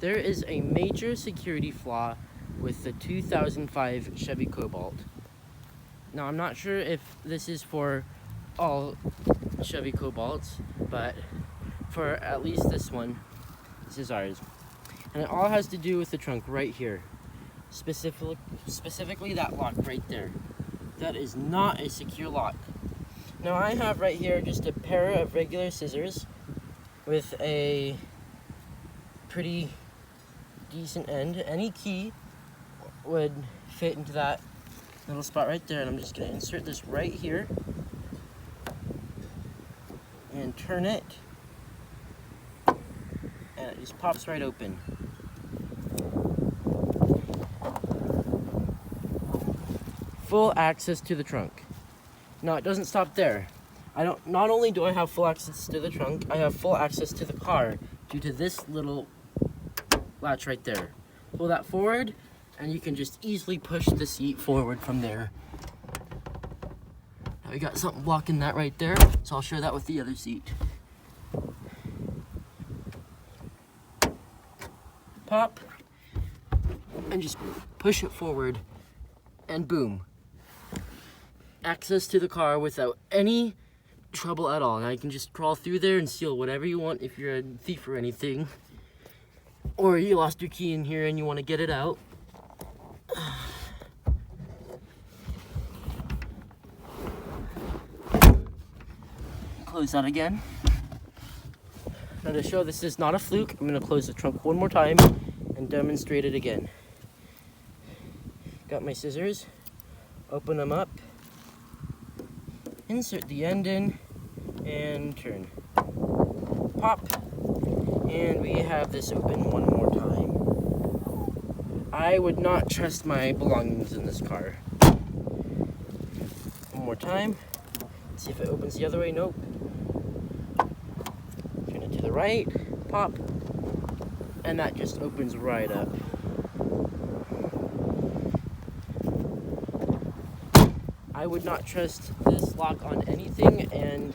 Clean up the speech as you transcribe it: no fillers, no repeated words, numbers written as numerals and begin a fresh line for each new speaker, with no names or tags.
There is a major security flaw with the 2005 Chevy Cobalt. Now, I'm not sure if this is for all Chevy Cobalts, but for at least this one, this is ours. And it all has to do with the trunk right here. Specifically that lock right there. That is not a secure lock. Now, I have right here just a pair of regular scissors with a pretty decent end. Any key would fit into that little spot right there, and I'm just going to insert this right here and turn it, and it just pops right open. Full access to the trunk. Now, it doesn't stop there. Not only do I have full access to the trunk, I have full access to the car due to this little latch right there. Pull that forward, and you can just easily push the seat forward from there. Now we got something blocking that right there, so I'll share that with the other seat. Pop, and just push it forward, and boom. Access to the car without any trouble at all. Now you can just crawl through there and steal whatever you want if you're a thief or anything. Or you lost your key in here and you want to get it out. Close that again. Now, to show this is not a fluke, I'm going to close the trunk one more time and demonstrate it again. Got my scissors, open them up, insert the end in, and turn. Pop, and we have this open one more time. I would not trust my belongings in this car. One more time. Let's see if it opens the other way. Nope. Turn it to the right, pop, and that just opens right up. I would not trust this lock on anything, and